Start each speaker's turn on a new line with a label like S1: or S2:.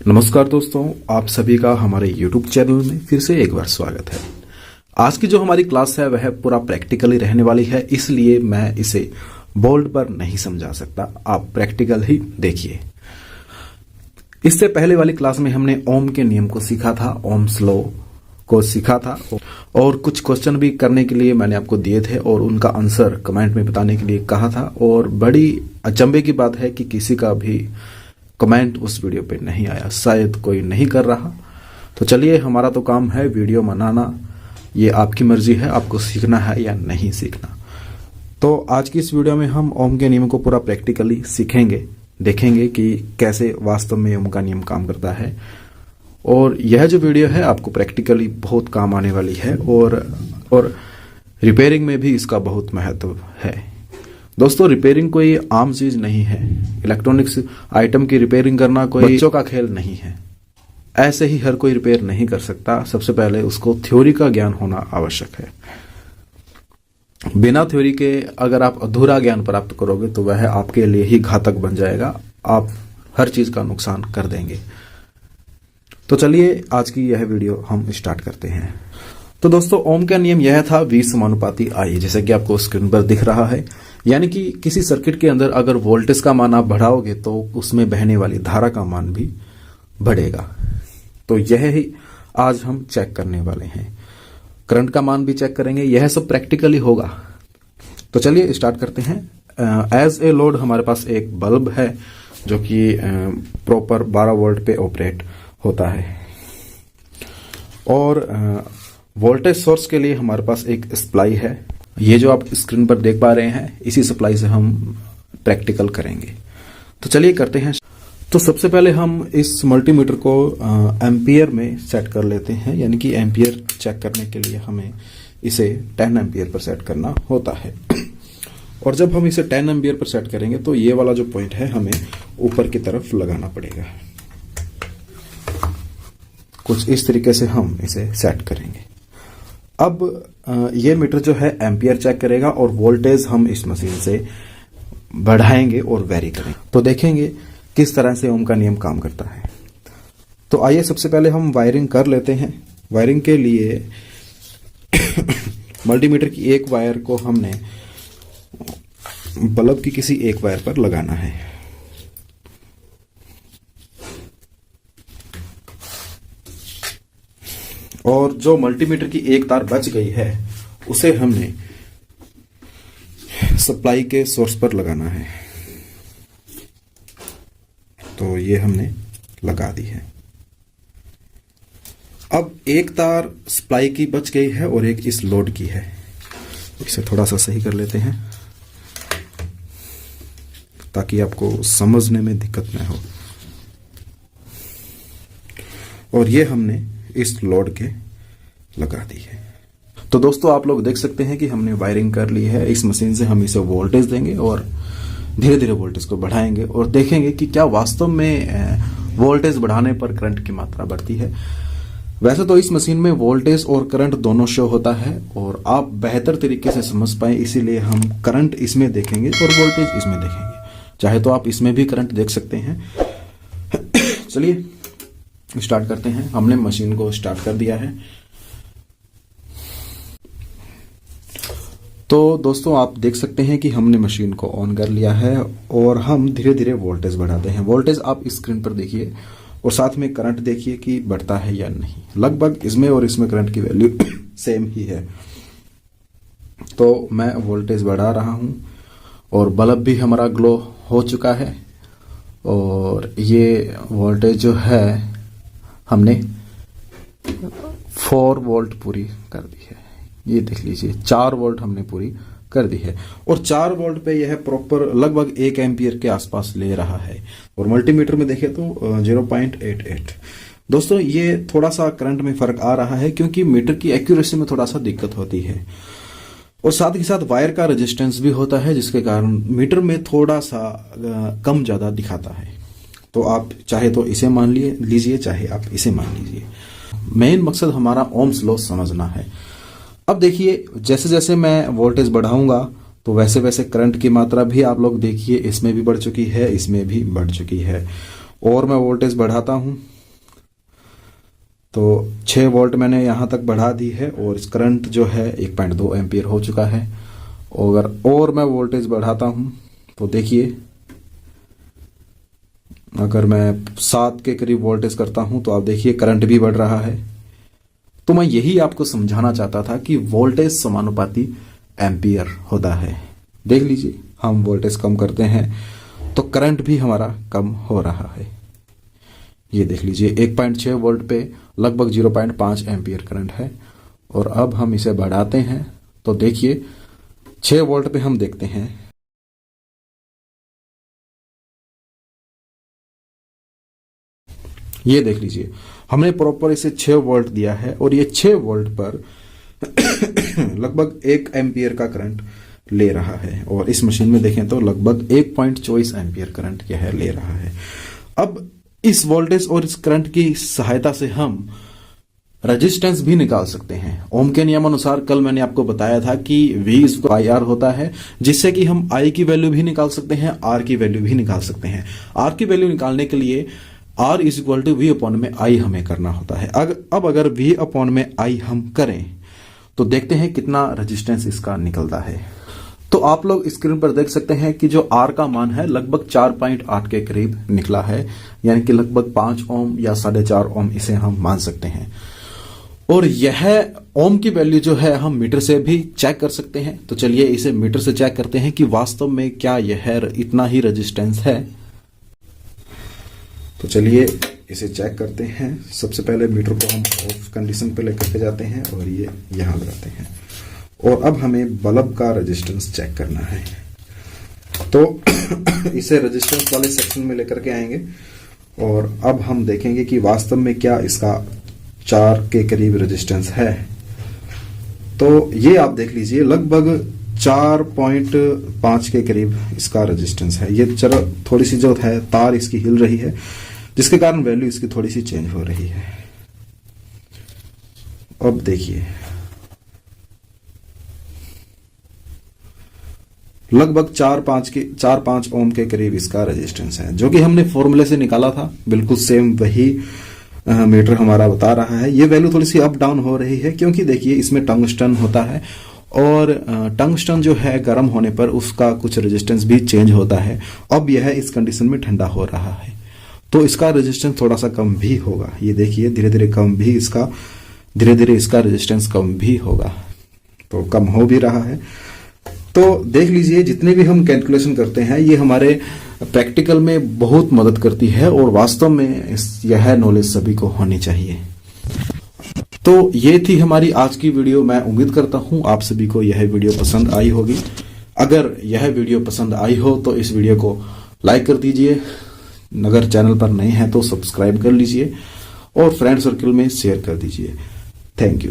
S1: नमस्कार दोस्तों, आप सभी का हमारे YouTube चैनल में फिर से एक बार स्वागत है। आज की जो हमारी क्लास है वह पूरा प्रैक्टिकली रहने वाली है, इसलिए मैं इसे बोर्ड पर नहीं समझा सकता, आप प्रैक्टिकल ही देखिए। इससे पहले वाली क्लास में हमने ओम के नियम को सीखा था, ओम्स लॉ को सीखा था और कुछ क्वेश्चन भी करने के लिए मैंने आपको दिए थे और उनका आंसर कमेंट में बताने के लिए कहा था। और बड़ी अचंभे की बात है कि किसी का भी कमेंट उस वीडियो पे नहीं आया, शायद कोई नहीं कर रहा। तो चलिए, हमारा तो काम है वीडियो बनाना, ये आपकी मर्जी है आपको सीखना है या नहीं सीखना। तो आज की इस वीडियो में हम ओम के नियम को पूरा प्रैक्टिकली सीखेंगे, देखेंगे कि कैसे वास्तव में ओम का नियम काम करता है। और यह जो वीडियो है आपको प्रैक्टिकली बहुत काम आने वाली है और रिपेयरिंग में भी इसका बहुत महत्व है। दोस्तों, रिपेयरिंग कोई आम चीज नहीं है। इलेक्ट्रॉनिक्स आइटम की रिपेयरिंग करना कोई बच्चों का खेल नहीं है। ऐसे ही हर कोई रिपेयर नहीं कर सकता। सबसे पहले उसको थ्योरी का ज्ञान होना आवश्यक है। बिना थ्योरी के अगर आप अधूरा ज्ञान प्राप्त करोगे तो वह आपके लिए ही घातक बन जाएगा, आप हर चीज का नुकसान कर देंगे। तो चलिए, आज की यह वीडियो हम स्टार्ट करते हैं। तो दोस्तों, ओम का नियम यह था V समानुपाती I, जैसे कि आपको स्क्रीन पर दिख रहा है। यानी कि किसी सर्किट के अंदर अगर वोल्टेज का मान आप बढ़ाओगे तो उसमें बहने वाली धारा का मान भी बढ़ेगा। तो यह ही आज हम चेक करने वाले हैं। करंट का मान भी चेक करेंगे, यह सब प्रैक्टिकली होगा। तो चलिए स्टार्ट करते हैं। एज ए लोड हमारे पास एक बल्ब है जो कि प्रॉपर 12 वोल्ट पे ऑपरेट होता है और वोल्टेज सोर्स के लिए हमारे पास एक सप्लाई है। ये जो आप स्क्रीन पर देख पा रहे हैं, इसी सप्लाई से हम प्रैक्टिकल करेंगे। तो चलिए करते हैं। तो सबसे पहले हम इस मल्टीमीटर को एम्पियर में सेट कर लेते हैं, यानी कि एम्पियर चेक करने के लिए हमें इसे 10 एम्पियर पर सेट करना होता है। और जब हम इसे 10 एम्पियर पर सेट करेंगे तो ये वाला जो पॉइंट है हमें ऊपर की तरफ लगाना पड़ेगा। कुछ इस तरीके से हम इसे सेट करेंगे। अब ये मीटर जो है एम्पियर चेक करेगा और वोल्टेज हम इस मशीन से बढ़ाएंगे और वेरी करेंगे। तो देखेंगे किस तरह से ओम का नियम काम करता है। तो आइए सबसे पहले हम वायरिंग कर लेते हैं। वायरिंग के लिए मल्टीमीटर की एक वायर को हमने बल्ब की किसी एक वायर पर लगाना है। और जो मल्टीमीटर की एक तार बच गई है उसे हमने सप्लाई के सोर्स पर लगाना है। तो ये हमने लगा दी है। अब एक तार सप्लाई की बच गई है और एक इस लोड की है। इसे थोड़ा सा सही कर लेते हैं ताकि आपको समझने में दिक्कत न हो। और ये हमने इस लोड के लगा दी है। तो दोस्तों, आप लोग देख सकते हैं कि हमने वायरिंग कर ली है। इस मशीन से हम इसे वोल्टेज देंगे और धीरे धीरे वोल्टेज को बढ़ाएंगे और देखेंगे कि क्या वास्तव में वोल्टेज बढ़ाने पर करंट की मात्रा बढ़ती है। वैसे तो इस मशीन में वोल्टेज और करंट दोनों शो होता है और आप बेहतर तरीके से समझ पाए इसीलिए हम करंट इसमें देखेंगे और वोल्टेज इसमें देखेंगे। चाहे तो आप इसमें भी करंट देख सकते हैं। चलिए स्टार्ट करते हैं। हमने मशीन को स्टार्ट कर दिया है। तो दोस्तों, आप देख सकते हैं कि हमने मशीन को ऑन कर लिया है और हम धीरे धीरे वोल्टेज बढ़ाते हैं। वोल्टेज आप स्क्रीन पर देखिए और साथ में करंट देखिए कि बढ़ता है या नहीं। लगभग इसमें और इसमें करंट की वैल्यू सेम ही है। तो मैं वोल्टेज बढ़ा रहा हूं और बल्ब भी हमारा ग्लो हो चुका है। और ये वोल्टेज जो है हमने 4 वोल्ट पूरी कर दी है। ये देख लीजिए, 4 वोल्ट हमने पूरी कर दी है और 4 वोल्ट पे यह प्रॉपर लगभग 1 एम्पियर के आसपास ले रहा है। और मल्टीमीटर में देखें तो 0.88। दोस्तों, ये थोड़ा सा करंट में फर्क आ रहा है क्योंकि मीटर की एक्यूरेसी में थोड़ा सा दिक्कत होती है और साथ ही साथ वायर का रेजिस्टेंस भी होता है, जिसके कारण मीटर में थोड़ा सा कम ज्यादा दिखाता है। तो आप चाहे तो इसे मान लीजिए, चाहे आप इसे मान लीजिए। मेन मकसद हमारा ओम्स लॉ समझना है। अब देखिए, जैसे जैसे मैं वोल्टेज बढ़ाऊंगा तो वैसे वैसे करंट की मात्रा भी आप लोग देखिए, इसमें भी बढ़ चुकी है, इसमें भी बढ़ चुकी है। और मैं वोल्टेज बढ़ाता हूं तो 6 वोल्ट मैंने यहां तक बढ़ा दी है और इस करंट जो है 1.2 एम्पियर हो चुका है। और मैं वोल्टेज बढ़ाता हूं तो देखिए, अगर मैं 7 के करीब वोल्टेज करता हूं तो आप देखिए करंट भी बढ़ रहा है। तो मैं यही आपको समझाना चाहता था कि वोल्टेज समानुपाती एम्पियर होता है। देख लीजिए, हम वोल्टेज कम करते हैं तो करंट भी हमारा कम हो रहा है। ये देख लीजिए, 1.6 वोल्ट पे लगभग 0.5 एम्पियर करंट है। और अब हम इसे बढ़ाते हैं तो देखिए 6 वोल्ट पे हम देखते हैं, ये देख लीजिए हमने प्रॉपर इसे 6 वोल्ट दिया है और ये 6 वोल्ट पर लगभग 1 एम्पियर का करंट ले रहा है। और इस मशीन में देखें तो लगभग 1.24 एम्पियर करंट क्या है ले रहा है। अब इस वोल्टेज और इस करंट की सहायता से हम रेजिस्टेंस भी निकाल सकते हैं। ओम के नियमानुसार कल मैंने आपको बताया था कि V = IR होता है, जिससे कि हम I की वैल्यू भी निकाल सकते हैं, R की वैल्यू भी निकाल सकते हैं। R की वैल्यू निकालने के लिए R = V/I हमें करना होता है। अब अगर V/I हम करें तो देखते हैं कितना रेजिस्टेंस इसका निकलता है। तो आप लोग स्क्रीन पर देख सकते हैं कि जो R का मान है लगभग 4.8 के करीब निकला है, यानी कि लगभग 5 ओम या 4.5 ओम इसे हम मान सकते हैं। और यह ओम की वैल्यू जो है हम मीटर से भी चेक कर सकते हैं। तो चलिए इसे मीटर से चेक करते हैं कि वास्तव में क्या यह इतना ही रेजिस्टेंस है। तो चलिए इसे चेक करते हैं। सबसे पहले मीटर को हम ऑफ कंडीशन पे लेकर के जाते हैं और ये यहां लगाते हैं। और अब हमें बल्ब का रेजिस्टेंस चेक करना है। तो इसे रेजिस्टेंस वाले सेक्शन में लेकर के आएंगे और अब हम देखेंगे कि वास्तव में क्या इसका 4 के करीब रेजिस्टेंस है। तो ये आप देख लीजिए लगभग 4.5 के करीब इसका रेजिस्टेंस है। ये चलो थोड़ी सी जो है तार इसकी हिल रही है, जिसके कारण वैल्यू इसकी थोड़ी सी चेंज हो रही है। अब देखिए लगभग 4-5 ओम के करीब इसका रेजिस्टेंस है, जो कि हमने फॉर्मूले से निकाला था। बिल्कुल सेम वही मीटर हमारा बता रहा है। ये वैल्यू थोड़ी सी अप डाउन हो रही है क्योंकि देखिए इसमें टंगस्टन होता है और टंगस्टन जो है गर्म होने पर उसका कुछ रेजिस्टेंस भी चेंज होता है। अब यह इस कंडीशन में ठंडा हो रहा है तो इसका रेजिस्टेंस थोड़ा सा कम भी होगा। ये देखिए धीरे धीरे इसका रेजिस्टेंस कम भी होगा, तो कम हो भी रहा है। तो देख लीजिए जितने भी हम कैलकुलेशन करते हैं ये हमारे प्रैक्टिकल में बहुत मदद करती है और वास्तव में यह नॉलेज सभी को होनी चाहिए। तो ये थी हमारी आज की वीडियो। मैं उम्मीद करता हूं आप सभी को यह वीडियो पसंद आई होगी। अगर यह वीडियो पसंद आई हो तो इस वीडियो को लाइक कर दीजिए, अगर चैनल पर नए हैं तो सब्सक्राइब कर लीजिए और फ्रेंड सर्कल में शेयर कर दीजिए। Thank you.